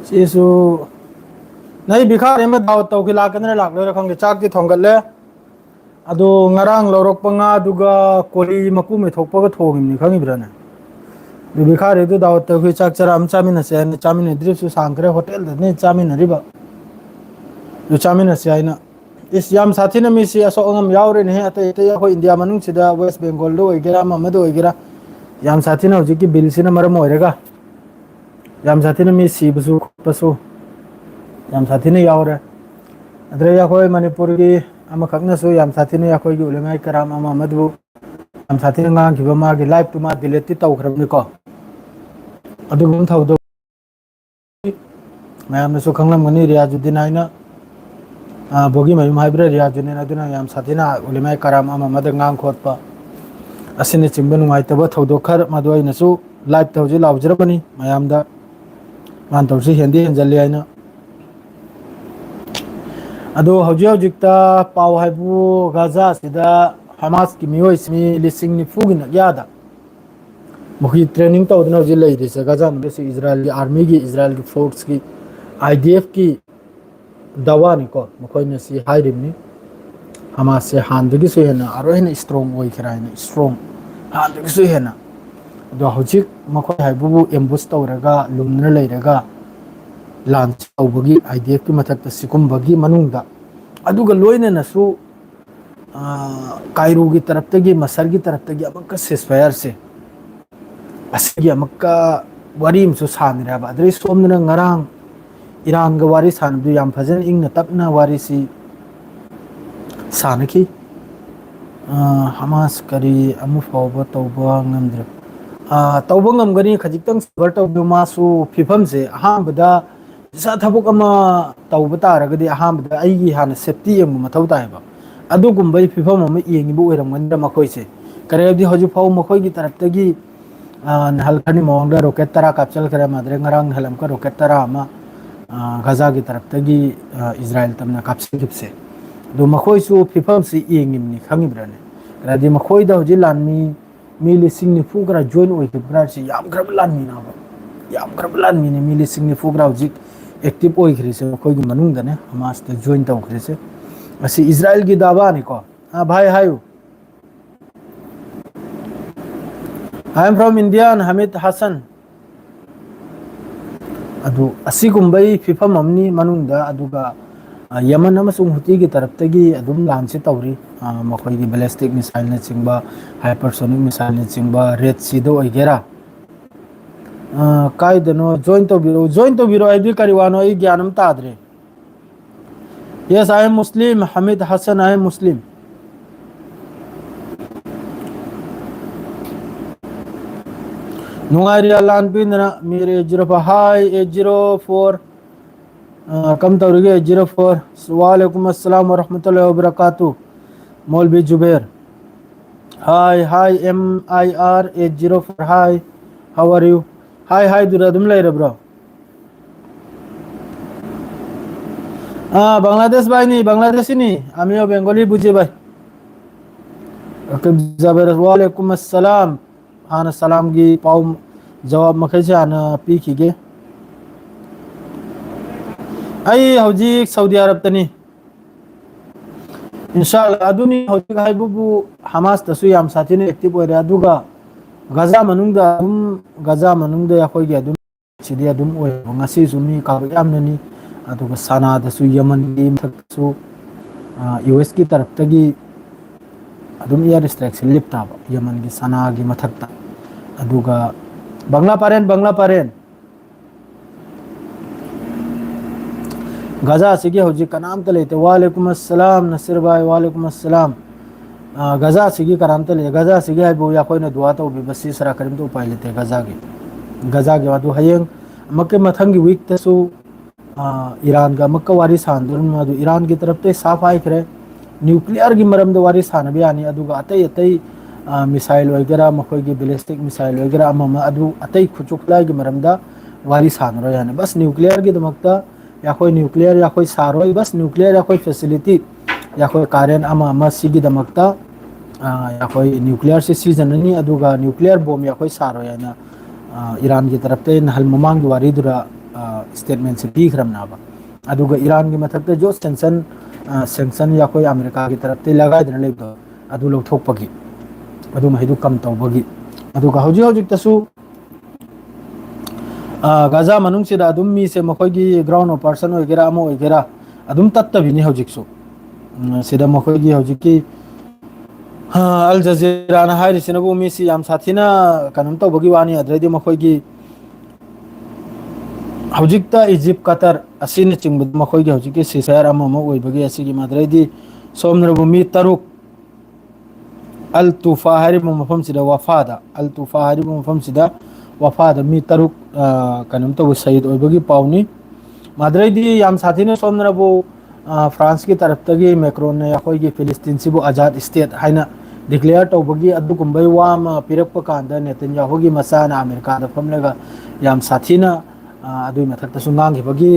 ꯁꯤꯁꯨ ꯅꯩ ꯕꯤꯈꯥꯔ ꯑꯃ ꯗꯥꯎꯠ ꯇꯧꯈꯤ ꯂꯥꯛꯀꯗ꯭ꯔꯥ ꯂꯥꯛꯂꯣꯏꯔꯥ ꯈꯪꯗꯦ ꯆꯥꯛꯇꯤ ꯊꯣꯡꯒꯠꯂꯦ ꯑꯗꯣ ꯉꯔꯥꯡ ꯂꯧꯔꯛꯄ ꯉꯥꯗꯨꯒ ꯀꯣꯔꯤ ꯃꯀꯨ ꯃꯦꯊꯣꯛꯄꯒ ꯊꯣꯡꯉꯤꯕꯅꯤ ꯈꯪꯉꯤꯕ꯭ꯔꯥꯅꯦ ꯕꯤꯈꯥꯔꯤꯗꯨ ꯗꯥꯎꯠ ꯇꯧꯏ ꯆꯥꯛ ꯆꯔꯥ ꯑꯃ ꯆꯥꯃꯤꯟꯅꯁꯦ ꯍꯥꯏꯅ ꯆꯥꯃꯤꯟꯅꯗ꯭ꯔꯤꯕꯁꯨ ꯁꯥꯡꯈ꯭ꯔꯦ ꯍꯣꯇꯦꯜꯗꯅꯤ ꯆꯥꯃꯤꯟꯅꯔꯤꯕ ꯑꯗꯨ ꯆꯥꯃꯤꯟꯅꯁꯦ ꯍꯥꯏꯅ ꯏꯁ ꯌꯥꯝ ꯁꯥꯊꯤꯅ ꯃꯤꯁꯤ ꯑꯁꯣꯛ ꯑꯉꯝ ꯌꯥꯎꯔꯦꯅꯦꯍꯦ ꯑꯇꯩ ꯑꯇꯩ ꯑꯩꯈꯣꯏ ꯏꯟꯗꯤꯌꯥ ꯃꯅꯨꯡꯁꯤꯗ ꯋꯦꯁ ꯕꯦꯡꯒꯣꯜꯗ ꯑꯣꯏꯒꯦꯔꯥ ꯑꯃꯗ ꯑꯣꯏꯒꯦꯔꯥ ꯌꯥꯝ ꯁꯥꯊꯤꯅ ꯍꯧꯖꯤꯛꯀꯤ ꯕꯤꯜꯁꯤꯅ ꯃꯔꯝ ꯑꯣꯏꯔꯒ ꯌꯥꯝ ꯁꯥꯊꯤꯅ ꯃꯤ ꯁꯤꯕꯁꯨ ꯈꯣꯠꯄꯁꯨ ꯌꯥꯝ ꯁꯥꯊꯤꯅ ꯌꯥꯎꯔꯦ ꯑꯗꯩ ꯑꯩꯈꯣꯏ ꯃꯅꯤꯄꯨꯔꯒꯤ ꯑꯃꯈꯛꯅꯁꯨ ꯌꯥꯝ ꯁꯥꯊꯤꯅ ꯑꯩꯈꯣꯏꯒꯤ ꯎꯂꯦꯃꯥꯏ ꯀꯔꯥꯝ ꯑꯃꯗꯨꯕꯨ ꯌꯥꯝ ꯁꯥꯊꯤꯅ ꯉꯥꯡꯈꯤꯕ ꯃꯥꯒꯤ ꯂꯥꯏꯐꯇꯨ ꯃꯥ ꯗꯤꯂꯦꯠꯇꯤ ꯇꯧꯈ꯭ꯔꯕꯅꯤꯀꯣ ꯑꯗꯨꯒꯨꯝꯕ ꯊꯧꯗꯣꯛ ꯃꯌꯥꯝꯅꯁꯨ ꯈꯪꯂꯝꯒꯅꯤ ꯔꯤꯌꯥꯖꯨꯗꯤꯟ ꯍꯥꯏꯅ ꯕꯣꯒꯤꯃꯌꯨꯝ ꯍꯥꯏꯕ꯭ꯔꯥ ꯔꯤꯌꯥꯖꯨꯗꯤꯟ ꯑꯗꯨꯅ ꯌꯥꯝ ꯁꯥꯊꯤꯅ ꯎꯂꯦꯃꯥꯏ ꯀꯔꯥꯝ ꯑꯃꯗ ꯉꯥꯡ ꯈꯣꯠꯄ ꯑꯁꯤꯅꯆꯤꯡꯕ ꯅꯨꯡꯉꯥꯏꯇꯕ ꯊꯧꯗꯣꯛ ꯈꯔ ꯃꯗꯨ ꯑꯩꯅꯁꯨ ꯂꯥꯏꯚꯇ ꯍꯧꯖꯤꯛ ꯂꯥꯎꯖꯔꯕꯅꯤ ꯃꯌꯥꯝꯗ ꯃꯥꯅ ꯇꯧꯔꯤꯁꯤ ꯍꯦꯟꯗꯤ ꯍꯦꯟꯖꯜꯂꯤ ꯍꯥꯏꯅ ꯑꯗꯣ ꯍꯧꯖꯤꯛ ꯍꯧꯖꯤꯛꯇ ꯄꯥꯎ ꯍꯥꯏꯕꯨ ꯒꯖꯥ ꯑꯁꯤꯗ ꯍꯃꯥꯁꯀꯤ ꯃꯤꯑꯣꯏꯁꯤꯡ ꯂꯤꯁꯤꯡ ꯅꯤꯐꯨꯒꯤ ꯌꯥꯗ ꯃꯈꯣꯏ ꯇ꯭ꯔꯦꯅꯤꯡ ꯇꯧꯗꯨꯅ ꯍꯧꯖꯤꯛ ꯂꯩꯔꯤꯁꯦ ꯒꯖꯥ ꯅꯨꯡꯁꯤ ꯏꯖꯔꯥꯌꯦꯜꯒꯤ ꯑꯥꯔꯃꯤꯒꯤ ꯏꯖꯔꯥꯌꯦꯜꯒꯤ ꯐꯣꯔꯁꯀꯤ ꯑꯥꯏ ꯗꯤ ꯑꯦꯐꯀꯤ ꯗꯋꯥꯅꯤꯀꯣ ꯃꯈꯣꯏꯅ ꯁꯤ ꯍꯥꯏꯔꯤꯕꯅꯤ ꯍꯃꯥꯁꯁꯦ ꯍꯥꯟꯅꯗꯒꯤꯁꯨ ꯍꯦꯟꯅ ꯑꯃꯨꯛ ꯍꯦꯟꯅ ꯏꯁꯇ꯭ꯔꯣꯡ ꯑꯣꯏꯈꯤꯔꯥ ꯍꯥꯏꯅ ꯏꯁꯇ꯭ꯔꯣꯡ ꯍꯥꯟꯅꯗꯒꯤꯁꯨ ꯍꯦꯟꯅ ꯑꯗꯣ ꯍꯧꯖꯤꯛ ꯃꯈꯣꯏ ꯍꯥꯏꯕꯕꯨ ꯑꯦꯝꯕꯨꯁ ꯇꯧꯔꯒ ꯂꯨꯝꯗꯨꯅ ꯂꯩꯔꯒ ꯂꯥꯟ ꯇꯧꯕꯒꯤ ꯑꯥꯏ ꯗꯤ ꯑꯦꯐꯀꯤ ꯃꯊꯛꯇ ꯁꯤꯒꯨꯝꯕꯒꯤ ꯃꯅꯨꯡꯗ ꯑꯗꯨꯒ ꯂꯣꯏꯅꯅꯁꯨ ꯀꯥꯏꯔꯣꯒꯤ ꯇꯔꯞꯇꯒꯤ ꯃꯁꯔꯒꯤ ꯇꯔꯞꯇꯒꯤ ꯑꯃꯨꯛꯀ ꯁꯤꯁꯐꯥꯌꯔꯁꯦ ꯑꯁꯤꯒꯤ ꯑꯃꯨꯛꯀ ꯋꯥꯔꯤ ꯑꯃꯁꯨ ꯁꯥꯅꯔꯦꯕ ꯑꯗꯩ ꯁꯣꯝꯗꯅ ꯉꯔꯥꯡ ꯏꯔꯥꯟꯒ ꯋꯥꯔꯤ ꯁꯥꯟꯅꯕꯗꯨ ꯌꯥꯝ ꯐꯖꯅ ꯏꯪꯅ ꯇꯞꯅ ꯋꯥꯔꯤꯁꯤ ꯁꯥꯟꯅꯈꯤ ꯍꯃꯥꯁ ꯀꯔꯤ ꯑꯃ ꯐꯥꯎꯕ ꯇꯧꯕ ꯉꯝꯗ꯭ꯔꯦ ꯇꯧꯕ ꯉꯝꯒꯅꯤ ꯈꯖꯤꯛꯇꯪ ꯁꯕꯔ ꯇꯧꯕꯤꯌꯨ ꯃꯥꯁꯨ ꯐꯤꯕꯝꯁꯦ ꯑꯍꯥꯟꯕꯗ ꯏꯁꯥ ꯊꯕꯛ ꯑꯃ ꯇꯧꯕ ꯇꯥꯔꯒꯗꯤ ꯑꯍꯥꯟꯕꯗ ꯑꯩꯒꯤ ꯍꯥꯟꯅ ꯁꯦꯞꯇꯤ ꯌꯦꯡꯕ ꯃꯊꯧ ꯇꯥꯏꯕ ꯑꯗꯨꯒꯨꯝꯕꯒꯤ ꯐꯤꯕꯝ ꯑꯃ ꯌꯦꯡꯉꯤꯕ ꯑꯣꯏꯔꯝꯒꯅꯤꯅ ꯃꯈꯣꯏꯁꯦ ꯀꯔꯤ ꯍꯥꯏꯕꯗꯤ ꯍꯧꯖꯤꯛ ꯐꯥꯎ ꯃꯈꯣꯏꯒꯤ ꯇꯔꯞꯇꯒꯤ ꯅꯍꯥꯜ ꯈꯔꯒꯤ ꯃꯃꯥꯡꯗ ꯔꯣꯀꯦꯠ 10 ꯀꯥꯞꯆꯤꯜꯈ꯭ꯔꯦ ꯃꯥꯗ꯭ꯔꯦ ꯉꯔꯥꯡ ꯅꯍꯥꯜ ꯑꯃꯨꯛꯀ ꯔꯣꯀꯦꯠ 10 ꯑꯃ ꯒꯖꯥꯒꯤ ꯇꯔꯞꯇꯒꯤ ꯏꯖꯔꯥꯌꯦꯜ ꯇꯝꯅ ꯀꯥꯞꯁꯤꯟꯈꯤꯕꯁꯦ ꯑꯗꯣ ꯃꯈꯣꯏꯁꯨ ꯐꯤꯕꯝꯁꯤ ꯌꯦꯡꯉꯤꯕꯅꯤ ꯈꯪꯉꯤꯕ꯭ꯔꯅꯦ ꯍꯥꯏꯗꯤ ꯃꯈꯣꯏꯗ ꯍꯧꯖꯤꯛ ꯂꯥꯟꯃꯤ ꯃꯤ ꯂꯤꯁꯤꯡ ꯅꯤꯐꯨ ꯈꯔ ꯖꯣꯏꯟ ꯑꯣꯏꯈꯤꯕ꯭ꯔꯥ ꯁꯤ ꯌꯥꯝꯈ꯭ꯔꯕ ꯂꯥꯟꯃꯤꯅꯕ ꯌꯥꯝꯈ꯭ꯔꯕ ꯂꯥꯟꯃꯤꯅꯤ ꯃꯤ ꯂꯤꯁꯤꯡ ꯅꯤꯐꯨ ꯈꯔ ꯍꯧꯖꯤꯛ ꯑꯦꯛꯇꯤꯞ ꯑꯣꯏꯈ꯭ꯔꯤꯁꯦ ꯃꯈꯣꯏꯒꯤ ꯃꯅꯨꯡꯗꯅꯦ ꯍꯃꯥꯁꯇ ꯖꯣꯏꯟ ꯇꯧꯈ꯭ꯔꯤꯁꯦ ꯑꯁꯤ ꯏꯖꯔꯥꯌꯦꯜꯒꯤ ꯗꯥꯕꯥꯅꯤꯀꯣ ꯚꯥꯏ ꯍꯥꯏꯌꯨ ꯑꯥꯏ ꯑꯦꯝ ꯐ꯭ꯔꯣꯝ ꯏꯟꯗꯤꯌꯥ ꯍꯃꯤꯠ ꯍꯁꯟ ꯑꯗꯨ ꯑꯁꯤꯒꯨꯝꯕꯒꯤ ꯐꯤꯕꯝ ꯑꯃꯅꯤ ꯃꯅꯨꯡꯗ ꯑꯗꯨꯒ ꯌꯃꯟ ꯑꯃꯁꯨꯡ ꯍꯨꯇꯤꯒꯤ ꯇꯔꯞꯇꯒꯤ ꯑꯗꯨꯝ ꯂꯥꯟꯁꯤ ꯇꯧꯔꯤ ꯃꯈꯣꯏꯒꯤ ꯕꯦꯂꯦꯁꯇꯤꯛ ꯃꯤꯁꯥꯏꯜꯅꯆꯤꯡꯕ ꯍꯥꯏꯄꯔꯁꯣꯅꯤꯛ ꯃꯤꯁꯥꯏꯜꯅꯆꯤꯡꯕ ꯔꯦꯠ ꯁꯤꯗ ꯑꯣꯏꯒꯦꯔꯥ ꯀꯥꯏꯗꯅꯣ ꯖꯣꯏꯟ ꯇꯧꯕꯤꯔꯛꯑꯣ ꯖꯣꯏꯟ ꯇꯧꯕꯤꯔꯛꯑꯣ ꯍꯥꯏꯗꯤ ꯀꯔꯤ ꯋꯥꯅꯣ ꯑꯩ ꯒ꯭ꯌꯥꯟ ꯑꯃ ꯇꯥꯗ꯭ꯔꯦ yes I am Muslim Hamid Hasan I am Muslim नुंगाइरिया लान पीना मेरे 805 हाई 804 कम तौरीगे 804 वालेकुम अस्सलाम वरहमतुल्लाहि वबरकातु मौलवी Zubair hi hi MIR 804 hi how are you hi hi दुरा दुम लेरब्रो बांग्लादेश भाई नहीं बांग्लादेशी नहीं आमियो बंगाली बुझे भाई जबर वालेकुम अस्सलाम हाना सलाम की पाउ जवाब मखैसे हाना पीखिगे आई हौजिक सऊदी अरब तनी इंशाल्लाह अदुनी हौजिक हाइबुबु हमास तसु याम साथिने एक्टिव ओइरे अदुगा गजा मनुंगदा अखोइगे अदुम सिदि अदुम ओइ ngasi su mi ka yamnani aduga sanadasु yamangi mthaksu US की तरफ तगी अदुम एयर स्ट्राइक से लिप ताबा यमन की सना की मथक्ता अदुगा बंगला पारेन गजा सिगे हौजी कनाम तलेते वालेकुम अस्सलाम नसीर भाई वालेकुम अस्सलाम गजा सिगी कराम तले गजा सिगे हाइबु या कोइना दुआ तो बि बसी सरा करिम तो उपाय लेते गजा के वादु हयेंग मक्के मथंगी वीक तसु ईरान का मक्का वारी सानदुन मदु ईरान की तरफ ते साफ आइखरे न्यूक्लियर की मरम वारी सानबे यानी अदुगा अतै अतै मिसाइल वगैरह मखोई बैलिस्टिक मिसाइल वगैरह अमम अदु अतै खुचुखलाई की मरमदा वारी सानरो यानी बस न्यूक्लियर की दमकता या कोई न्यूक्लियर या कोई सारोई बस न्यूक्लियर या कोई फैसिलिटी या कोई कारण अमा सिगी दमकता या कोई न्यूक्लियर से सीजननी अदुगा न्यूक्लियर बॉम्ब या कोई सारो याना ईरान की तरफ ते नहल ममांग वारी दुरा स्टेटमेंट से पीखरमनाबा अदुगा ईरान की मथक्ते जो सेंक्शन सेंक्शन या कोई अमेरिका की तरफ ते लगाइदना लेबदो अदु लौथोकपगी अदु महिदु कम तौबगी अदुगा हौजी हौजिक तसु गाजा मनुंग सिदा अदुम मी से मखोगी ग्राउंड ऑपरेशन होगेरा अमो होगेरा अदुम तत्तबिनी हौजिकसु सिदा मखोगी हौजिकी अल जजीरा ना हाइरिसिनबु मी सी याम साथिना कनम तौबगी वानी अद्रैदि मखोगी हौजिकता इजिप्ट कतर असिन चिंग मखोगी हौजिकी सिसायर अमो अमो ओइबगी असिगी माद्रैदि सोमनरबु मी तरुक अल तूफा हारिबु मफम सिदा वफादा अल तूफा हारिबु मफम सिदा वफादा मी तरुक कनम तौबु शहीद ओइबगी पाउनी माद्रैदि याम साथिना सोमनरबु फ्रांस की तरफ तगी मैक्रोन ने अखोगी फिलिस्तीन सिबु आजाद स्टेट हाइना डिक्लेयर तौबगी अदुगुंबै वाम पिरक्प कांदा नेतन्याहुगी मसाना अमेरिका दा फमलेगा याम साथिना अदुई मथक्ता सुंगांगिबगी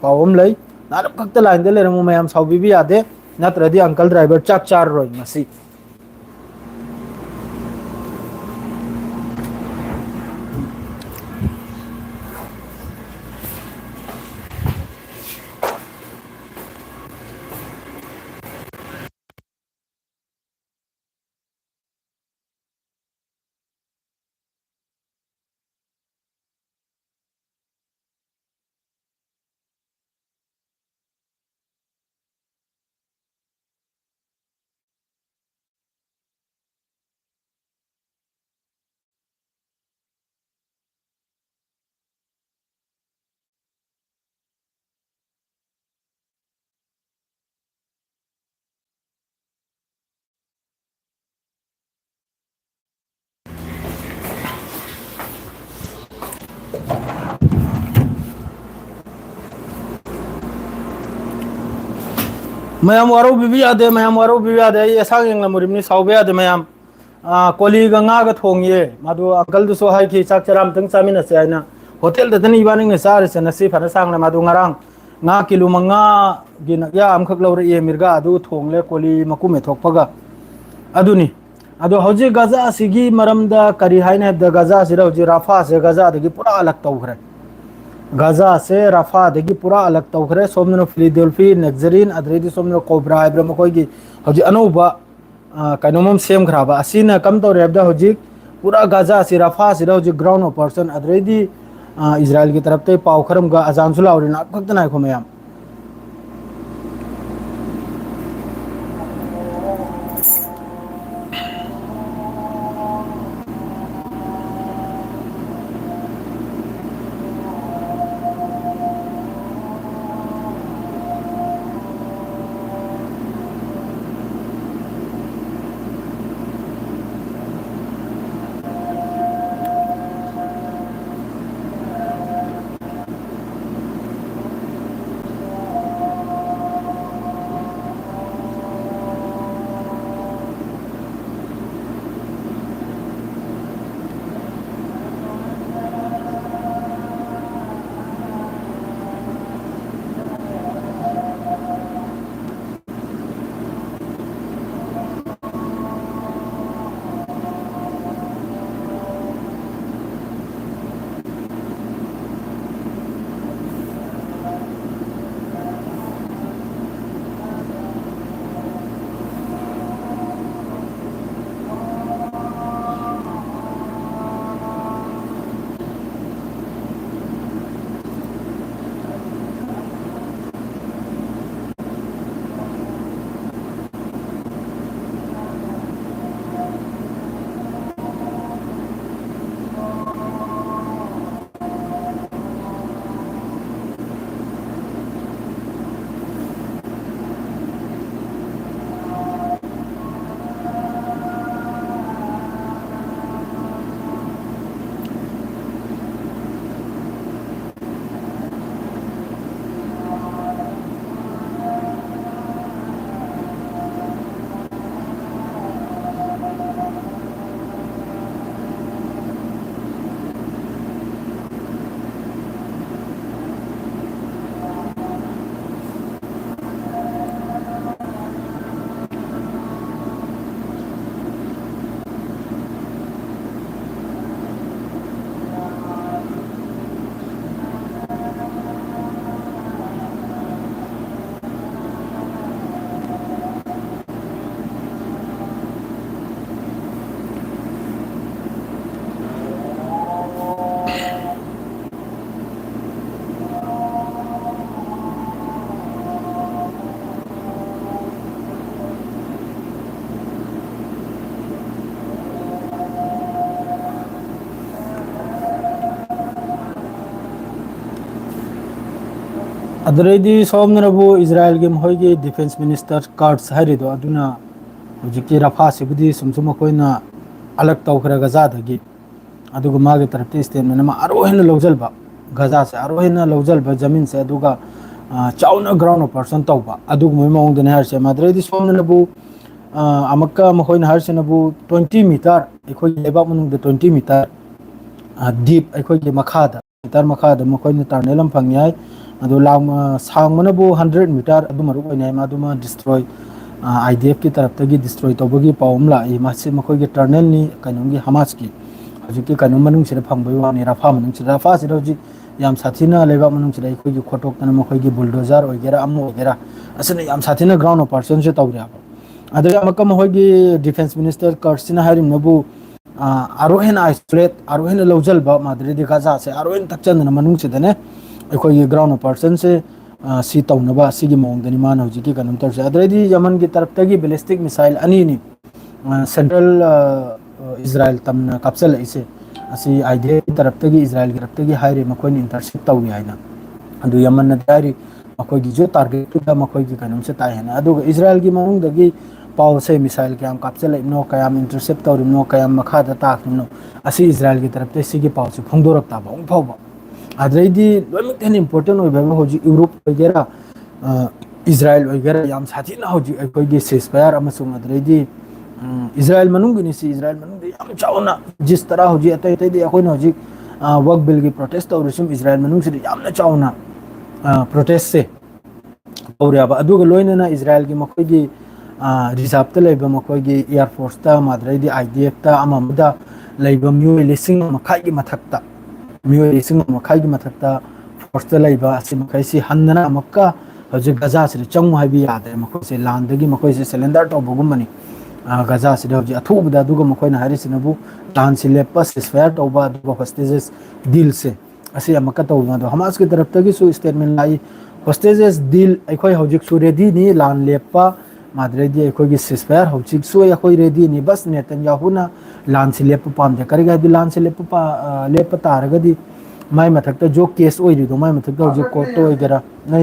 पावम लै नारब खक्ता लाइन दे लेरमु मयाम साउबीबी यादे नत्रदि अंकल ड्राइवर चाक चार रोय मसी मैम वारो बिबी यादे मैम वारो बिबी यादे ये सांग यंग मुरिमनी साउबे यादे मैम कोली गंगा ग थोंगिए मादु अंकल दुसो हाई की चाक चराम तंग चामिन से आइना होटल दतनी इबानिंग ने सारे से नसी फना सांग ना मादु ngarang nga किलो मंगा गिन या अमखक लौरे ये मिर्गा अदु थोंगले कोली मकु में थोकपगा अदुनी अदु हौजी गजा सिगी मरमदा करी हाइने द गजा सिरा हौजी राफा से गजा दगी पूरा अलग तौखरे गाजा से रफा दगी पूरा अलग तौखरे सोमनो फिलाडेल्फी नेक्जरीन अद्रेदी सोमनो कोब्रा इब्रम कोई हौजी अनौबा कनोमम सेम खराबा असीना कम तो रेबदा हौजी पूरा गाजा से रफा से हौजी ग्राउंड ऑपरेशन अद्रेदी इजराइल की तरफ ते पाव खरम गा अजान सुलावरी ना खतना खो मयाम ꯑꯗꯨꯗꯩꯗꯤ ꯁꯣꯝꯅꯅꯕꯨ ꯏꯖ꯭ꯔꯥꯏꯜꯒꯤ ꯃꯈꯣꯏꯒꯤ ꯗꯤꯐꯦꯟꯁ ꯃꯤꯅꯤꯁꯇꯔ ꯀꯥꯔꯠꯁ ꯍꯥꯏꯔꯤꯗꯣ ꯑꯗꯨꯅ ꯍꯧꯖꯤꯛꯀꯤ ꯔꯐꯥꯁꯤꯕꯨꯗꯤ ꯁꯨꯝ ꯑꯩꯈꯣꯏꯅ ꯑꯂꯛ ꯇꯧꯈ꯭ꯔꯦ ꯒꯖꯥꯗꯒꯤ ꯑꯗꯨꯒ ꯃꯥꯒꯤ ꯇꯔꯞꯇ ꯏꯁꯇꯦꯠꯃꯦꯟ ꯑꯃ ꯑꯔꯣꯏꯅ ꯂꯧꯁꯤꯟꯕ ꯒꯖꯥꯁꯦ ꯑꯔꯣꯏꯅ ꯂꯧꯁꯤꯟꯕ ꯖꯃꯤꯟꯁꯦ ꯑꯗꯨꯒ ꯆꯥꯎꯅ ꯒ꯭ꯔꯥꯎꯟ ꯑꯣꯄꯔꯦꯁꯟ ꯇꯧꯕ ꯑꯗꯨꯒꯨꯝꯕꯒꯤ ꯃꯑꯣꯡꯗꯅꯦ ꯍꯥꯏꯔꯤꯁꯦ ꯃꯗꯨꯗꯩꯗꯤ ꯁꯣꯝꯅꯅꯕꯨ ꯑꯃꯨꯛꯀ ꯃꯈꯣꯏꯅ ꯍꯥꯏꯔꯤꯁꯤꯅꯕꯨ 20 ꯃꯤꯇꯔ ꯑꯩꯈꯣꯏꯒꯤ ꯂꯩꯕꯥꯛ ꯃꯅꯨꯡꯗ 20 ꯃꯤꯇꯔ ꯗꯤꯞ ꯑꯩꯈꯣꯏꯒꯤ ꯃꯈꯥꯗ ꯃꯤꯇꯔ ꯃꯈꯥꯗ ꯃꯈꯣꯏꯅ ꯇꯥꯔꯅꯦꯜ ꯑꯃ ꯐꯪꯉꯤ ꯍꯥꯏ ꯑꯗꯣ ꯁꯥꯡꯕꯅꯕꯨ 100 ꯃꯤꯇꯔ ꯑꯗꯨ ꯃꯔꯨ ꯑꯣꯏꯅ ꯃꯗꯨꯃ ꯗꯤꯁꯇ꯭ꯔꯣꯏ IDFꯀꯤ ꯇꯔꯞꯇꯒꯤ ꯗꯤꯁꯇ꯭ꯔꯣꯏ ꯇꯧꯕꯒꯤ ꯄꯥꯎ ꯑꯃ ꯂꯥꯛꯏ ꯃꯁꯤ ꯃꯈꯣꯏꯒꯤ ꯇꯔꯅꯦꯜꯅꯤ ꯀꯩꯅꯣꯝꯒꯤ ꯍꯃꯥꯁꯀꯤ ꯍꯧꯖꯤꯛꯀꯤ ꯀꯩꯅꯣ ꯃꯅꯨꯡꯁꯤꯗ ꯐꯪꯕꯒꯤ ꯋꯥꯅꯤ ꯔꯐꯥ ꯃꯅꯨꯡꯁꯤꯗ ꯔꯐꯥꯁꯤꯗ ꯍꯧꯖꯤꯛ ꯌꯥꯝ ꯁꯥꯊꯤꯅ ꯂꯩꯕꯥꯛ ꯃꯅꯨꯡꯁꯤꯗ ꯑꯩꯈꯣꯏꯒꯤ ꯈꯣꯠꯇꯣꯛꯇꯅ ꯃꯈꯣꯏꯒꯤ ꯕꯨꯜꯗꯣꯖꯔ ꯑꯣꯏꯒꯦꯔꯥ ꯑꯃ ꯑꯣꯏꯒꯦꯔꯥ ꯑꯁꯤꯅ ꯌꯥꯝ ꯁꯥꯊꯤꯅ ꯒ꯭ꯔꯥꯎꯟ ꯑꯣꯄꯔꯦꯁꯟꯁꯦ ꯇꯧꯔꯦꯕ ꯑꯗꯨꯒ ꯑꯃꯨꯛꯀ ꯃꯈꯣꯏꯒꯤ ꯗꯤꯐꯦꯟꯁ ꯃꯤꯅꯤꯁꯇꯔ ꯀꯔꯠꯁꯤꯅ ꯍꯥꯏꯔꯤꯕꯅꯕꯨ ꯑꯔꯣꯏ ꯍꯦꯟꯅ ꯑꯥꯏꯁꯣꯂꯦꯠ ꯑꯔꯣꯏ ꯍꯦꯟꯅ ꯂꯧꯁꯤꯟꯕ ꯃꯥꯗ꯭ꯔꯤꯗꯤ ꯒꯖꯥꯁꯦ ꯑꯔꯣꯏ ꯍꯦꯟꯅ ꯊꯛꯆꯟꯗꯅ ꯃꯅꯨꯡꯁꯤꯗꯅꯦ ꯑꯩꯈꯣꯏꯒꯤ ꯒ꯭ꯔꯥꯎꯟ ꯑꯣꯄꯔꯦꯁꯟꯁꯦ ꯁꯤ ꯇꯧꯅꯕ ꯑꯁꯤꯒꯤ ꯃꯑꯣꯡꯗꯅꯤ ꯃꯥꯅ ꯍꯧꯖꯤꯛꯀꯤ ꯀꯩꯅꯣꯝ ꯇꯧꯔꯤꯁꯦ ꯑꯗꯩꯗꯤ ꯌꯃꯟꯒꯤ ꯇꯔꯞꯇꯒꯤ ꯕꯦꯂꯤꯁꯇꯤꯛ ꯃꯤꯁꯥꯏꯜ ꯑꯅꯤꯅꯤ ꯁꯦꯟꯇ꯭ꯔꯦꯜ ꯏꯖ꯭ꯔꯥꯏꯜ ꯇꯝꯅ ꯀꯥꯞꯁꯤꯜꯂꯛꯏꯁꯦ ꯑꯁꯤ IDFꯀꯤ ꯇꯔꯞꯇꯒꯤ ꯏꯖ꯭ꯔꯥꯏꯜꯒꯤ ꯇꯔꯞꯇꯒꯤ ꯍꯥꯏꯔꯤ ꯃꯈꯣꯏꯅ ꯏꯟꯇꯔꯁꯦꯞ ꯇꯧꯏ ꯍꯥꯏꯅ ꯑꯗꯨ ꯌꯃꯟꯅꯗꯤ ꯍꯥꯏꯔꯤ ꯃꯈꯣꯏꯒꯤꯁꯨ ꯇꯥꯔꯒꯦꯠꯇꯨꯗ ꯃꯈꯣꯏꯒꯤ ꯀꯩꯅꯣꯝꯁꯦ ꯇꯥꯏ ꯍꯥꯏꯅ ꯑꯗꯨꯒ ꯏꯖ꯭ꯔꯥꯏꯜꯒꯤ ꯃꯅꯨꯡꯗꯒꯤ ꯄꯥꯎꯁꯦ ꯃꯤꯁꯥꯏꯜ ꯀꯌꯥꯝ ꯀꯥꯞꯁꯤꯜꯂꯛꯏꯕꯅꯣ ꯀꯌꯥꯝ ꯏꯟꯇꯔꯁꯦꯞ ꯇꯧꯔꯤꯕꯅꯣ ꯀꯌꯥꯝ ꯃꯈꯥꯗ ꯇꯥꯈꯤꯕꯅꯣ ꯑꯁꯤ ꯏꯖ꯭ꯔꯥꯏꯜꯒꯤ ꯇꯔꯞꯇ ꯁꯤꯒꯤ ꯄꯥꯎꯁꯤ ꯐꯣꯡꯗꯣꯔꯛꯇꯕ ꯑꯃꯨꯛ ꯐꯥꯎꯕ ꯑꯗꯩꯗꯤ ꯂꯣꯏꯅꯃꯛ ꯍꯦꯟꯅ ꯏꯝꯄꯣꯔꯇꯦꯟ ꯑꯣꯏꯕ ꯑꯃ ꯍꯧꯖꯤꯛ ꯌꯨꯔꯣꯞ ꯑꯣꯏꯒꯦꯔꯥ ꯏꯖ꯭ꯔꯥꯏꯜ ꯑꯣꯏꯒꯦꯔꯥ ꯌꯥꯝ ꯁꯥꯊꯤꯅ ꯍꯧꯖꯤꯛ ꯑꯩꯈꯣꯏꯒꯤ ꯁꯤꯁ ꯐꯌꯥꯔ ꯑꯃꯁꯨꯡ ꯑꯗꯩꯗꯤ ꯏꯖ꯭ꯔꯥꯏꯜ ꯃꯅꯨꯡꯒꯤꯅꯤ ꯁꯤ ꯏꯖ꯭ꯔꯥꯏꯜ ꯃꯅꯨꯡꯗ ꯌꯥꯝ ꯆꯥꯎꯅ ꯖꯤꯁ ꯇꯔꯥ ꯍꯧꯖꯤꯛ ꯑꯇꯩ ꯑꯇꯩꯗꯤ ꯑꯩꯈꯣꯏꯅ ꯍꯧꯖꯤꯛ ꯋꯛ ꯕꯤꯜꯒꯤ ꯄ꯭ꯔꯣꯇꯦꯁ ꯇꯧꯔꯤꯁꯨ ꯏꯖ꯭ꯔꯥꯏꯜ ꯃꯅꯨꯡꯁꯤꯗ ꯌꯥꯝꯅ ꯆꯥꯎꯅ ꯄ꯭ꯔꯣꯇꯦꯁꯁꯦ ꯇꯧꯔꯦꯕ ꯑꯗꯨꯒ ꯂꯣꯏꯅꯅ ꯏꯖ꯭ꯔꯥꯏꯜꯒꯤ ꯃꯈꯣꯏꯒꯤ ꯔꯤꯖꯥꯕꯇ ꯂꯩꯕ ꯃꯈꯣꯏꯒꯤ ꯏꯌꯥꯔ ꯐꯣꯔꯁꯇ ꯃꯗꯩꯗꯤ IDFꯇ ꯑꯃꯗ ꯂꯩꯕ ꯃꯤꯑꯣꯏ 1,000,000 ꯃꯊꯛꯇ ꯃꯤꯑꯣꯏ 1,000,000 ꯃꯊꯛꯇ ꯐꯣꯔꯁꯇ ꯂꯩꯕ ꯑꯁꯤ ꯃꯈꯩꯁꯤ ꯍꯟꯗꯅ ꯑꯃꯨꯛꯀ ꯍꯧꯖꯤꯛ ꯒꯖꯥꯁꯤꯗ ꯆꯪꯉꯨ ꯍꯥꯏꯕ ꯌꯥꯗ꯭ꯔꯦ ꯃꯈꯣꯏꯁꯦ ꯂꯥꯟꯗꯒꯤ ꯃꯈꯣꯏꯁꯦ ꯁꯦꯂꯦꯟꯗꯔ ꯇꯧꯕꯒꯨꯝꯕꯅꯤ ꯒꯖꯥꯁꯤꯗ ꯍꯧꯖꯤꯛ ꯑꯊꯨꯕꯗ ꯑꯗꯨꯒ ꯃꯈꯣꯏꯅ ꯍꯥꯏꯔꯤꯁꯤꯅꯕꯨ ꯂꯥꯟꯁꯤ ꯂꯦꯞꯄ ꯁꯤꯁꯐꯥꯌꯔ ꯇꯧꯕ ꯑꯗꯨꯒ ꯍꯣꯁꯇꯦꯖꯦꯁ ꯗꯤꯜꯁꯦ ꯑꯁꯤ ꯑꯃꯨꯛꯀ ꯇꯧꯕ ꯑꯗꯣ ꯍꯃꯥꯁꯀꯤ ꯇꯔꯞꯇꯒꯤꯁꯨ ꯏꯁꯇꯦꯠꯃꯦꯟ ꯂꯥꯛꯏ ꯍꯣꯁꯇꯦꯖꯦꯁ ꯗꯤꯜ ꯑꯩꯈꯣꯏ ꯍꯧꯖꯤꯛꯁꯨ ꯔꯦꯗꯤꯅꯤ ꯂꯥꯟ ꯂꯦꯞꯄ ꯃꯥꯗꯩꯗꯤ ꯑꯩꯈꯣꯏꯒꯤ ꯁꯤꯁꯐꯥꯌꯔ ꯍꯧꯖꯤꯛꯁꯨ ꯑꯩꯈꯣꯏ ꯔꯦꯗꯤꯅꯤ ꯕꯁ ꯅꯦꯇꯟ ꯌꯥꯍꯨꯅ ꯂꯥꯟꯁꯤ ꯂꯦꯞꯄ ꯄꯥꯝꯗꯦ ꯀꯔꯤꯒꯤ ꯍꯥꯏꯗꯤ ꯂꯥꯟꯁꯤ ꯂꯦꯞꯄ ꯇꯥꯔꯒꯗꯤ ꯃꯥꯏ ꯃꯊꯛꯇ ꯖꯣꯕ ꯀꯦꯁ ꯑꯣꯏꯔꯤꯗꯣ ꯃꯥꯏ ꯃꯊꯛꯇ ꯍꯧꯖꯤꯛ ꯀꯣꯔꯠꯇ ꯑꯣꯏꯒꯦꯔꯥ ꯅ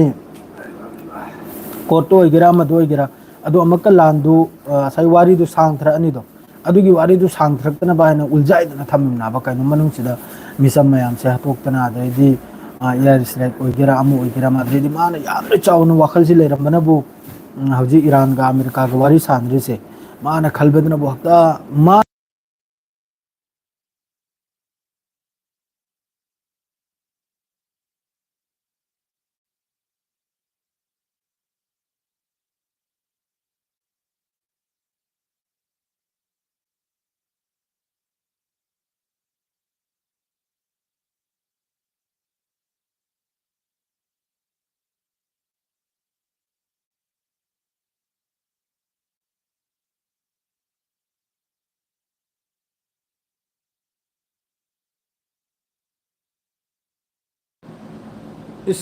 ꯀꯣꯔꯠꯇ ꯑꯣꯏꯒꯦꯔꯥ ꯑꯃꯗ ꯑꯣꯏꯒꯦꯔꯥ ꯑꯗꯣ ꯑꯃꯨꯛꯀ ꯂꯥꯟꯗꯨ ꯉꯁꯥꯏ ꯋꯥꯔꯤꯗꯨ ꯁꯥꯡꯊꯔꯛꯑꯅꯤꯗꯣ ꯑꯗꯨꯒꯤ ꯋꯥꯔꯤꯗꯨ ꯁꯥꯡꯊꯔꯛꯇꯅꯕ ꯍꯥꯏꯅ ꯎꯜꯖꯥꯏꯗꯅ ꯊꯝꯃꯤꯕꯅꯕ ꯀꯩꯅꯣ ꯃꯅꯨꯡꯁꯤꯗ ꯃꯤꯆꯝ ꯃꯌꯥꯝꯁꯦ ꯍꯥꯠꯇꯣꯛꯇꯅ ꯑꯗꯩꯗꯤ ꯏꯌꯥꯔ ꯏꯁꯇ꯭ꯔꯥꯏꯛ ꯑꯣꯏꯒꯦꯔꯥ ꯑꯃ ꯑꯣꯏꯒꯦꯔꯥ ꯑꯗꯩꯗꯤ ꯃꯥꯅ ꯌꯥꯝꯅ ꯆꯥꯎꯅ ꯋꯥꯈꯜꯁꯤ ꯂꯩꯔꯝꯕꯅꯕꯨ ꯍꯧꯖꯤꯛ ꯏꯔꯥꯟꯒ ꯑꯃꯦꯔꯤꯀꯥꯒ ꯋꯥꯔꯤ ꯁꯥꯟꯅꯔꯤꯁꯦ ꯃꯥꯅ ꯈꯜꯕꯗꯨꯅꯕꯨ ꯍꯦꯛꯇ ꯃꯥ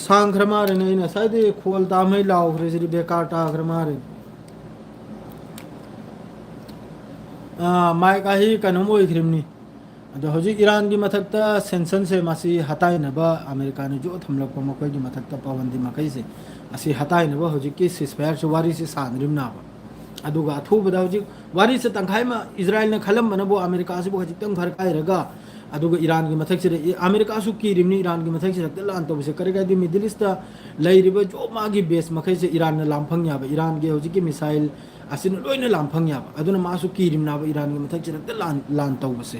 ꯁꯥꯡꯈ꯭ꯔ ꯃꯥꯜꯂꯦꯅꯦ ꯑꯩꯅ ꯉꯁꯥꯏꯗꯤ ꯈꯣꯜ ꯇꯥꯃꯩ ꯂꯥꯎꯈ꯭ꯔꯦ ꯁꯤꯗꯤ ꯕꯦꯀꯥꯔ ꯇꯥꯈ꯭ꯔ ꯃꯥꯜꯂꯦ ꯃꯥꯏꯛ ꯑꯍꯤ ꯀꯩꯅꯣꯝ ꯑꯣꯏꯈ꯭ꯔꯤꯕꯅꯤ ꯑꯗꯣ ꯍꯧꯖꯤꯛ ꯏꯔꯥꯟꯒꯤ ꯃꯊꯛꯇ ꯁꯦꯟꯁꯟꯁꯦ ꯃꯁꯤ ꯍꯇꯥꯏꯅꯕ ꯑꯃꯦꯔꯤꯀꯥꯅꯁꯨ ꯊꯝꯂꯛꯄ ꯃꯈꯣꯏꯒꯤ ꯃꯊꯛꯇ ꯄꯥꯕꯟꯗꯤ ꯃꯈꯩꯁꯦ ꯑꯁꯤ ꯍꯇꯥꯏꯅꯕ ꯍꯧꯖꯤꯛꯀꯤ ꯁꯤꯁꯐꯥꯌꯔꯁꯨ ꯋꯥꯔꯤꯁꯤ ꯁꯥꯟꯅꯔꯤꯕꯅꯦꯕ ꯑꯗꯨꯒ ꯑꯊꯨꯕꯗ ꯍꯧꯖꯤꯛ ꯋꯥꯔꯤꯁꯦ ꯇꯪꯈꯥꯏ ꯑꯃ ꯏꯖ꯭ꯔꯥꯏꯜꯅ ꯈꯜꯂꯝꯕꯅꯕꯨ ꯑꯃꯦꯔꯤꯀꯥꯁꯤꯕꯨ ꯈꯖꯤꯛꯇꯪ ꯐꯔꯛ ꯀꯥꯏꯔꯒ ꯑꯗꯨꯒ ꯏꯔꯥꯟꯒꯤ ꯃꯊꯛꯁꯤꯗ ꯑꯃꯦꯔꯤꯀꯥꯁꯨ ꯀꯤꯔꯤꯕꯅꯤ ꯏꯔꯥꯟꯒꯤ ꯃꯊꯛꯁꯤꯗ ꯍꯦꯛꯇ ꯂꯥꯟ ꯇꯧꯕꯁꯦ ꯀꯔꯤꯒꯤꯗꯤ ꯃꯤꯗꯜ ꯏꯁꯇ ꯂꯩꯔꯤꯕ ꯖꯣ ꯃꯥꯒꯤ ꯕꯦꯁ ꯃꯈꯩꯁꯦ ꯏꯔꯥꯟꯅ ꯂꯥꯟꯐꯪ ꯌꯥꯕ ꯏꯔꯥꯟꯒꯤ ꯍꯧꯖꯤꯛꯀꯤ ꯃꯤꯁꯥꯏꯜ ꯑꯁꯤꯅ ꯂꯣꯏꯅ ꯂꯥꯟꯐꯪ ꯌꯥꯕ ꯑꯗꯨꯅ ꯃꯥꯁꯨ ꯀꯤꯔꯤꯕꯅꯦꯕ ꯏꯔꯥꯟꯒꯤ ꯃꯊꯛꯁꯤꯗ ꯍꯦꯛꯇ ꯂꯥꯟ ꯇꯧꯕꯁꯦ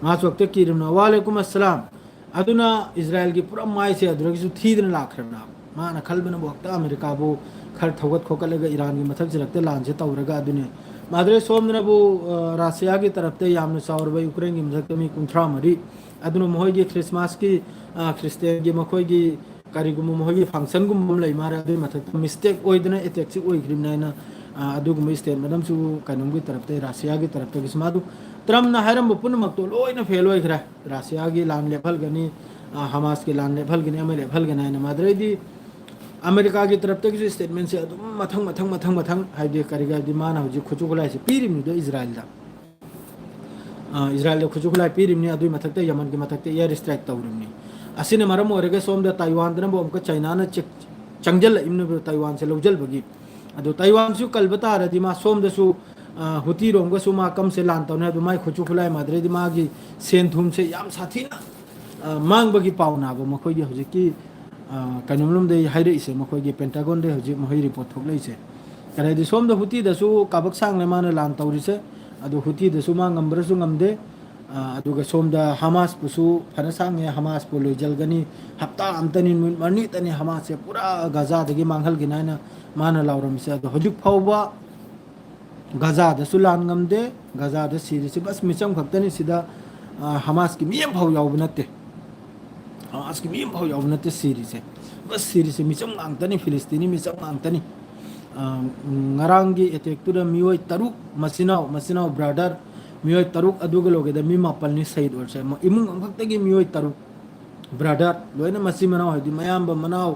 ꯃꯥꯁꯨ ꯍꯦꯛꯇ ꯀꯤꯔꯤꯕꯅ ꯋꯥꯂꯦꯀꯨꯝ ꯑꯁꯂꯥꯝ ꯑꯗꯨꯅ ꯏꯖ꯭ꯔꯥꯏꯜꯒꯤ ꯄꯨꯔꯥ ꯃꯥꯏꯁꯦ ꯑꯗꯨꯗꯒꯤꯁꯨ ꯊꯤꯗꯅ ꯂꯥꯛꯈ꯭ꯔꯕꯅꯦꯕ ꯃꯥꯅ ꯈꯜꯕꯅꯕꯨ ꯍꯦꯛꯇ ꯑꯃꯦꯔꯤꯀꯥꯕꯨ ꯈꯔ ꯊꯧꯒꯠ ꯈꯣꯠꯀꯠꯂꯒ ꯏꯔꯥꯟꯒꯤ ꯃꯊꯛꯁꯤꯗ ꯍꯦꯛꯇ ꯂꯥꯟꯁꯦ ꯇꯧꯔꯒ ꯑꯗꯨꯅꯤ ꯃꯥꯗ꯭ꯔꯦ ꯁꯣꯝꯗꯅꯕꯨ ꯔꯥꯁꯤꯌꯥꯒꯤ ꯇꯔꯞꯇ ꯌꯥꯝꯅ ꯆꯥꯎꯔꯕ ꯌꯨꯀ꯭ꯔꯦꯟꯒꯤ ꯃꯊꯛꯇ ꯃꯤ 30 ꯑꯗꯨꯅ ꯃꯈꯣꯏꯒꯤ ꯈ꯭ꯔꯤꯁꯃꯥꯁꯀꯤ ꯈ꯭ꯔꯤꯁꯇꯦꯟꯒꯤ ꯃꯈꯣꯏꯒꯤ ꯀꯔꯤꯒꯨꯝꯕ ꯃꯈꯣꯏꯒꯤ ꯐꯪꯁꯟꯒꯨꯝꯕ ꯑꯃ ꯂꯩ ꯃꯥꯔꯦ ꯑꯗꯨꯒꯤ ꯃꯊꯛꯇ ꯃꯤꯁꯇꯦꯛ ꯑꯣꯏꯗꯅ ꯑꯦꯇꯦꯛꯁꯤ ꯑꯣꯏꯈ꯭ꯔꯤꯕꯅꯤ ꯍꯥꯏꯅ ꯑꯗꯨꯒꯨꯝꯕ ꯏꯁꯇꯦꯠꯃꯦꯟ ꯑꯃꯁꯨ ꯀꯩꯅꯣꯝꯒꯤ ꯇꯔꯞꯇ ꯔꯥꯁꯤꯌꯥꯒꯤ ꯇꯔꯞꯇꯒꯤꯁꯨ ꯃꯥꯗꯨ ꯇ꯭ꯔꯝꯅ ꯍꯥꯏꯔꯝꯕ ꯄꯨꯝꯅꯃꯛꯇꯣ ꯂꯣꯏꯅ ꯐꯦꯜ ꯑꯣꯏꯈ꯭ꯔꯦ ꯔꯥꯁꯤꯌꯥꯒꯤ ꯂꯥꯟ ꯂꯦꯞꯍꯜꯒꯅꯤ ꯍꯃꯥꯁꯀꯤ ꯂꯥꯟ ꯂꯦꯞꯍꯜꯒꯅꯤ ꯑꯃ ꯂꯦꯞꯍꯜꯒꯅꯤ ꯍꯥꯏꯅ ꯃꯗꯩꯗꯤ ꯑꯃꯦꯔꯤꯀꯥꯒꯤ ꯇꯔꯞꯇꯒꯤꯁꯨ ꯏꯁꯇꯦꯠꯃꯦꯟꯁꯦ ꯑꯗꯨꯝ ꯃꯊꯪ ꯍꯥꯏꯕꯗꯤ ꯀꯔꯤꯒꯤ ꯍꯥꯏꯕꯗꯤ ꯃꯥꯅ ꯍꯧꯖꯤꯛ ꯈꯨꯠꯁꯨ ꯈꯨꯠꯂꯥꯏꯁꯦ ꯄꯤꯔꯤꯕꯅꯤꯗꯣ ꯏꯖ꯭ꯔꯥꯏꯜꯗ इजराइल खुजु खुलाई पीरिमनी अदुई मथक्ते यमन के मथक्ते एयर स्ट्राइक तौरिमनी असिने मरम ओरगे सोमदा ताइवान दना बोम का चाइना ना चंगजल इमने ताइवान से लौजल बगी अदु ताइवान सु कलबता रदि मा सोमदसु हुती रोंग सु मा कम से लान तौने अदु माई खुजु खुलाई माद्रे दि मागी सेन थुम से याम साथीना मांग बगी पावना बो मखोगी हुजिकी कनुमलुम दे हाइरे इसे मखोगी पेंटागन दे हुजि महि रिपोर्ट थोकले इसे कने दि सोमदा हुती दसु काबक सांग ले माने लान तौरिसे अदु हुती दसु मा ngамब्रसु ngamde अदुगा सोमदा हमास पुसु फनसांगे हमास पु लोइजलगनी हप्ता अमतनी मरनी तनी हमास से पूरा गजा दगी मांगल गिनाना माना लाउरम से अदु हजुक फावबा गजा दसु लान ngamde गजा द सीरीज बस मिचम खक्तनी सिदा हमास की मियम फाव याव नते हमास की मियम फाव याव नते सीरीज बस सीरीज मिचम अंगतनी फिलिस्तीनी मिचम अंगतनी ngaranggi etek tuda mioi taruk masinaw brother मियोय तरुक अदुग लोगे द मी मापल नि सहिद और से इमुंग अंगखते की मियोय तरुक ब्रदर लोइना मसी मनाव हदि मयाम ब मनाव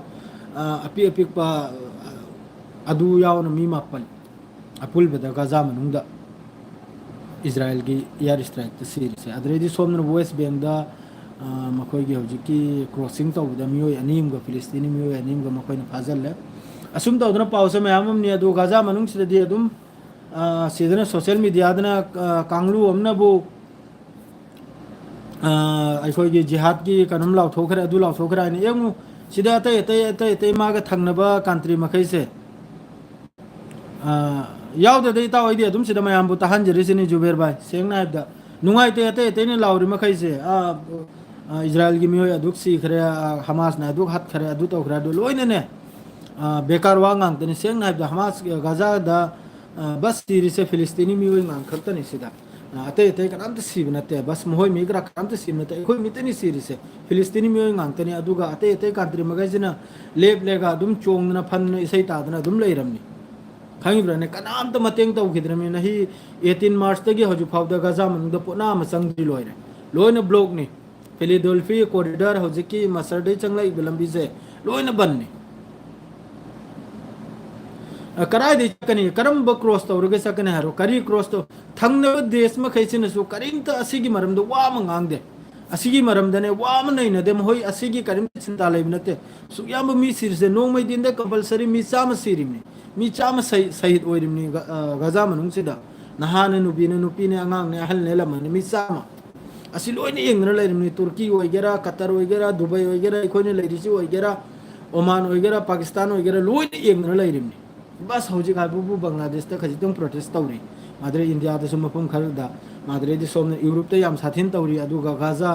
अपि अपि पा अदु याव न मी मापल अपुल बद गाजा मनुंग द इजराइल की एयर स्ट्राइक द सीरीज से अदरेदि सोमन वेस्ट बैंक द मखोय गी हौजि की क्रॉसिंग तो द मियोय अनीम ग फिलिस्तीनी मियोय अनीम ग मखोय न फाजल ले असुम तो दना पावसे मयाम नि अदु गाजा मनुंग से दि अदुम सीधना सोशल मीडिया दना कांगलू अमनबु अखोगी जिहाद की कनुम लाव थोखरे अदु लाव थोखरा ने यमु सिदा अतै मागा थंगनबा कंट्री मखैसे यावदे दे ता ओइदि अदुम सिदा मयाम बु तहन जरिसिनी जुबेर भाई सेंगना हबदा नुंगाइते अतै ने लावरि मखैसे इजराइल की मियोय अदुक सी खरे हमास ना अदुक हात खरे अदु तो खरा दो लोइने ने बेकार वांगांग तने सेंगना हबदा हमास गाजा दा बस सीरी से फिलिस्तीनी मियोय मांग खतनी सिदा अतै कनामत सीब नते बस मोय मिग्रा कनामत सीब नते कोई मितनी सीरी से फिलिस्तीनी मियोय मांग तनी अदुगा अतै कंट्री मगैजना लेब लेगा दुम चोंगना फन इसै तादना दुम लैरमनी खांगिब्रने कनामत मतेंग तौखिद्रमी नही 18 मार्च तगी हजु फावदा गाजा मनुंग पोना मसंगदि लोइरे लोइना ब्लॉक नि फिलाडेल्फिया कॉरिडोर हजिकी मसरदे चंगलाई बिलंबी से लोइना बन्नी कराई दे कनी करम ब क्रॉस तौरगे सकने हारो करी क्रॉस तो थंगने देश में खैसिनसु करिंत असिगी मरमदो वा मंगांगदे असिगी मरमदने वा मनैन दे होय असिगी करिम चिंता लेब नते सुयाम मी सिरसे नोंमै दिनदे कंपलसरी मी चाम सिरिमनी मी चाम सहित ओइरिमनी गजा मनुंग सिदा नहाने नुपीने अंगांग ने अहल ने लमने मी चाम असि लोइने इंगना लेरिमनी तुर्की ओइगेरा कतर ओइगेरा दुबई ओइगेरा इखोइने लेरिसि ओइगेरा ओमान ओइगेरा पाकिस्तान ओइगेरा लोइने इंगना लेरिमनी बस हौजिक हाबुबु बांग्लादेश त खजितंग प्रोटेस्ट तौरी माद्रे इंडिया द सुम मफम खरदा माद्रे दि सोम यूरोप त याम साथिन तौरी अदुगा गाजा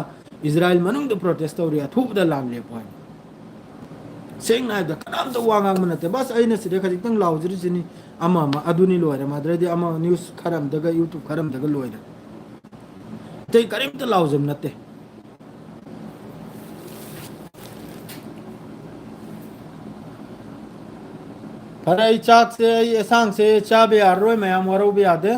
इजराइल मनुंग द प्रोटेस्ट तौरी अथुब द लाम ले पॉइंट सेंग ना द कनाम द वांगांग मनते बस अइने सिदे खजितंग लाउजरि सिनी अमा अदुनी लोयरे माद्रे दि अमा न्यूज़ खरम दगा यूट्यूब खरम दगा लोयरे ते करिम त लाउजम नते अरे चाक से सांग से चा भी आ रहा है मैं मरो भी आते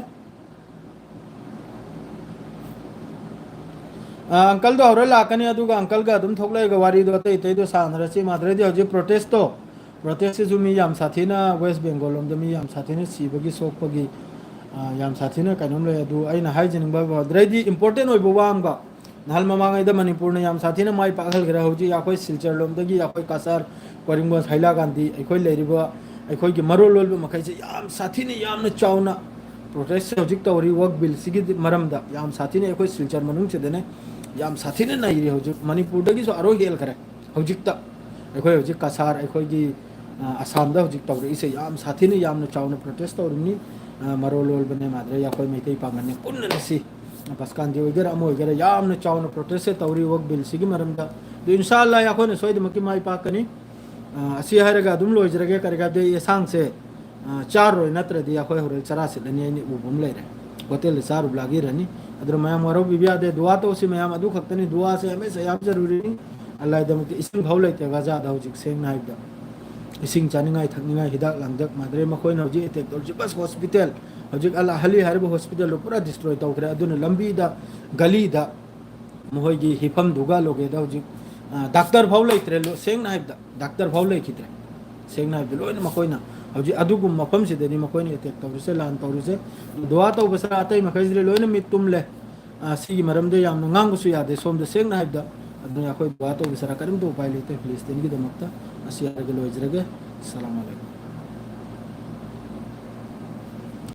अंकल तो और लाकनी अदुगा अंकल का तुम थोक ले गवारी दो ते तो सांग रची माद्रे दी हजी प्रोटेस्ट से जो मी याम साथी ना वेस्ट बंगाल में मी याम साथी ने सीबगी सोकपगी याम साथी ने कानून ले अदु आई ना हाई जिनिंग बाद्रे दी इंपॉर्टेंट होय बुवाम का नाल ममांग इधर मणिपुर ने याम साथी ने माई पागल गिरा होजी या कोई सिलचर लोम दगी या कोई कासार कोरिंगबो हाइला गांधी कोई लेरिबो अखोई मरो लोल मखैसे याम साथी ने याम चावना प्रोटेस्ट से हजिक तौरी वर्क बिल सिगी मरमदा याम साथी ने अखोई सिलचर मनुंग से देने याम साथी ने नाइरी हजिक मणिपुर दगी सो आरो हेल करे हजिक त अखोई हजिक कासार अखोई की आसाम दा हजिक तौरी इसे याम साथी ने याम चावना प्रोटेस्ट तौरनी मरो लोल बने माद्रे या कोई मैतै पांगने पुन्न सी पसकान दि वगैरह अमो वगैरह याम चावना प्रोटेस्ट से तौरी वर्क बिल सिगी मरमदा तो इंशाल्लाह या कोई सोइद मकी माई पाकनी असी हरगा दुम लोइजरगे करगा दे ये सांग से चार रोय नत्रदि अखोय होरे चरा से लनी नि उबुम लेरे होटल चार ब्लागी रनी अदर मया मरो बिबिया दे दुआ तो उसी मया अदु खक्तनी दुआ से हमेशा याम जरूरी अल्लाह दम के इसिंग भाव लेते गाजा दा हुजिक सेंग नाइदा इसिंग चानिंगाय थकनिंगाय हिदाक लांगदक माद्रे मखोय नौजी एटेक तोरजी बस हॉस्पिटल हुजिक अल्लाह हली हरब हॉस्पिटल पूरा डिस्ट्रॉय तौखरे अदुन लंबी दा गली दा मोहयगी हिफम दुगा लोगे दा हुजिक डॉक्टर भाव लेत्रे सेंग नाइदा डॉक्टर भाव लेखित्रे सेंग नाइदा लोइन मखोयना हौजी अदुगुम मफम सिदनी मखोयना एटेक तौरसे लान तौरसे दुआ तो बसरा अतै मखैजरे लोइन मित तुमले सिगी मरमदे यामना ngangusu yade somda sengna haibda aduna akhoi duwa to bisara karim to upai lete Palestine gi damakta asi arga loijrage assalamu alaikum